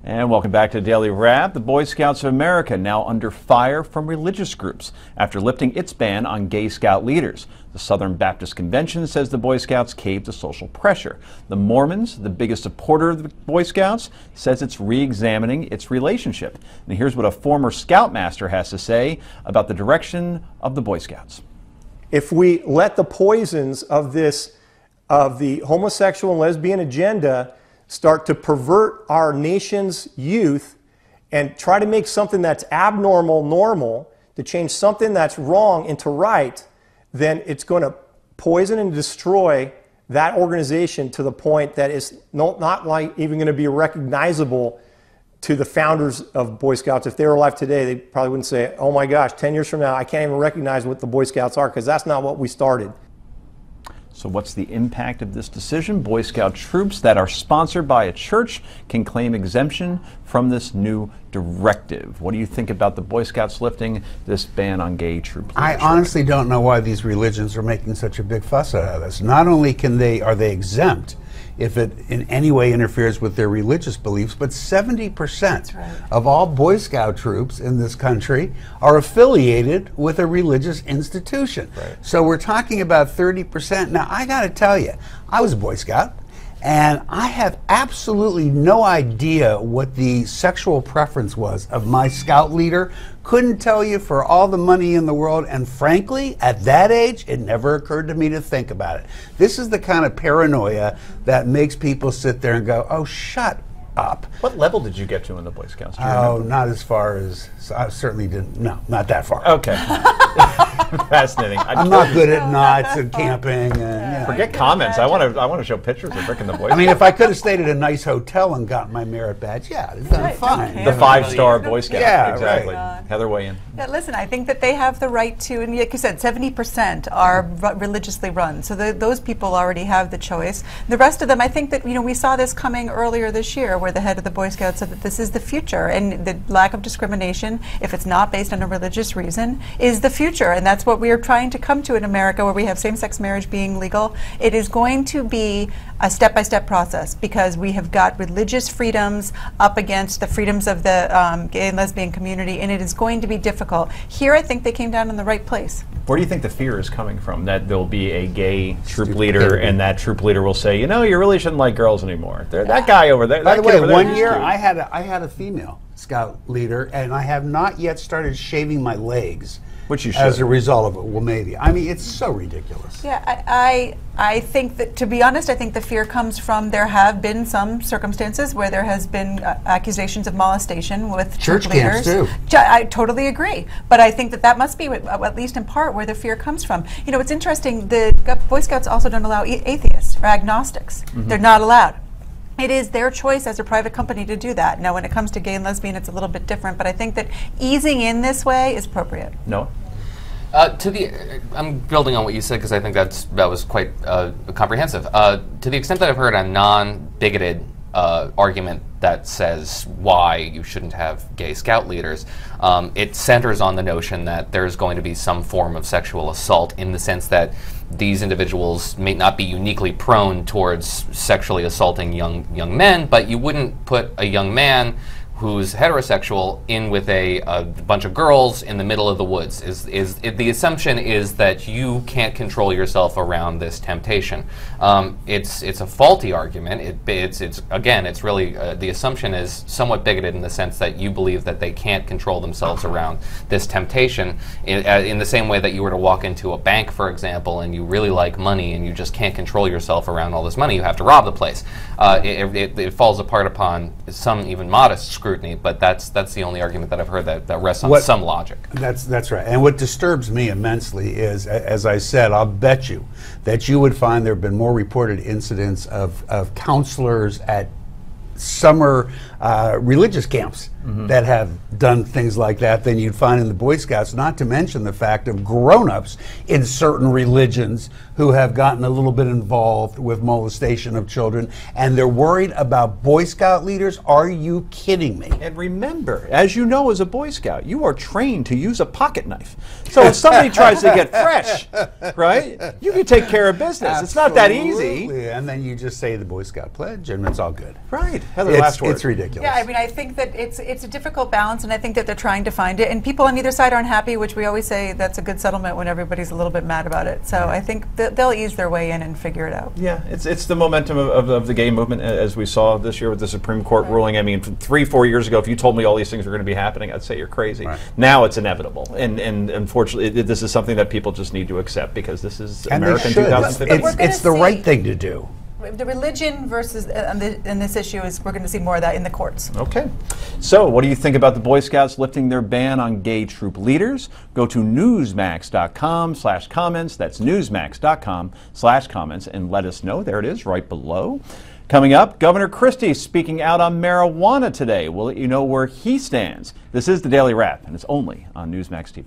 And welcome back to Daily Wrap. The Boy Scouts of America now under fire from religious groups after lifting its ban on gay scout leaders. The Southern Baptist Convention says the Boy Scouts caved to social pressure. The Mormons, the biggest supporter of the Boy Scouts, says it's re-examining its relationship. And here's what a former Scoutmaster has to say about the direction of the Boy Scouts. If we let the poisons of the homosexual and lesbian agenda start to pervert our nation's youth and try to make something that's abnormal normal, to change something that's wrong into right, then it's going to poison and destroy that organization to the point that it's not like even going to be recognizable to the founders of Boy Scouts. If they were alive today, they probably wouldn't say, oh my gosh, 10 years from now, I can't even recognize what the Boy Scouts are, because that's not what we started. So what's the impact of this decision? Boy Scout troops that are sponsored by a church can claim exemption from this new directive. What do you think about the Boy Scouts lifting this ban on gay troop leadership? I honestly don't know why these religions are making such a big fuss out of this. Not only are they exempt if it in any way interferes with their religious beliefs, but 70% of all Boy Scout troops in this country are affiliated with a religious institution. So we're talking about 30%. Now, I got to tell you, I was a Boy Scout, and I have absolutely no idea what the sexual preference was of my scout leader. Couldn't tell you for all the money in the world, and frankly, at that age, it never occurred to me to think about it. This is the kind of paranoia that makes people sit there and go, oh, shut up. What level did you get to in the Boy Scouts? Oh, not as far as, I certainly didn't, no, not that far. Okay. Fascinating. I'm not good at knots and camping. And, forget comments. I want to show pictures of Rick and the Boy Scouts. I mean, if I could have stayed at a nice hotel and gotten my merit badge, yeah, it's done fine. The 5-star Boy Scout. Yeah, exactly. Right. Heather, weigh in. Yeah, listen, I think that they have the right to, and like you said, 70% are religiously run. So those people already have the choice. The rest of them, I think that, we saw this coming earlier this year where the head of the Boy Scouts said that this is the future, and the lack of discrimination, if it's not based on a religious reason, is the future. And that's what we are trying to come to in America, where we have same-sex marriage being legal. It is going to be a step-by-step process, because we have got religious freedoms up against the freedoms of the gay and lesbian community, and it is going to be difficult. Here, I think they came down in the right place. Where do you think the fear is coming from? That there'll be a gay troop leader, and that troop leader will say, you really shouldn't like girls anymore. That guy over there. By the way, one year I had a female scout leader, and I have not yet started shaving my legs. Which you should. As a result of it. Well, maybe. I mean, it's so ridiculous. Yeah, I think that, to be honest, I think the fear comes from there have been some circumstances where there has been accusations of molestation with church leaders. Camps, too. I totally agree. But I think that must be, at least in part, where the fear comes from. It's interesting, the Boy Scouts also don't allow atheists or agnostics. They're not allowed. It is their choice as a private company to do that. Now, when it comes to gay and lesbian, it's a little bit different, but I think that easing in this way is appropriate. No. I'm building on what you said, because I think that was quite comprehensive. To the extent that I've heard a non-bigoted argument that says why you shouldn't have gay scout leaders, it centers on the notion that there's going to be some form of sexual assault, in the sense that these individuals may not be uniquely prone towards sexually assaulting young men, but you wouldn't put a young man who's heterosexual in with a bunch of girls in the middle of the woods. The assumption is that you can't control yourself around this temptation. It's a faulty argument. It's really the assumption is somewhat bigoted, in the sense that you believe that they can't control themselves around this temptation, in the same way that you were to walk into a bank, for example, and you really like money and you just can't control yourself around all this money. You have to rob the place. It falls apart upon some even modest scrutiny, but that's the only argument that I've heard that rests on some logic. That's right. And what disturbs me immensely is, as I said, I'll bet you that you would find there have been more reported incidents of counselors at summer religious camps that have done things like that than you'd find in the Boy Scouts, not to mention the fact of grown-ups in certain religions who have gotten a little bit involved with molestation of children, and they're worried about Boy Scout leaders. Are you kidding me? And remember, as you know, as a Boy Scout, you are trained to use a pocket knife. So if somebody tries to get fresh, right, you can take care of business. It's not that easy. Absolutely. And then you just say the Boy Scout pledge, and it's all good. Right. Heather, last word. It's ridiculous. Yeah, I mean, I think that it's a difficult balance, and I think that they're trying to find it. And people on either side aren't happy, which we always say that's a good settlement when everybody's a little bit mad about it. So I think they'll ease their way in and figure it out. Yeah, it's the momentum of the gay movement, as we saw this year with the Supreme Court ruling. I mean, 3-4 years ago, if you told me all these things were going to be happening, I'd say you're crazy. Right. Now it's inevitable, and unfortunately, this is something that people just need to accept because this is And American they should. 2015. It's the right thing to do. The religion versus in this issue is we're going to see more of that in the courts. Okay. So, what do you think about the Boy Scouts lifting their ban on gay troop leaders? Go to newsmax.com/comments. That's newsmax.com/comments, and let us know. There it is, right below. Coming up, Governor Christie speaking out on marijuana today. We'll let you know where he stands. This is the Daily Wrap, and it's only on Newsmax TV.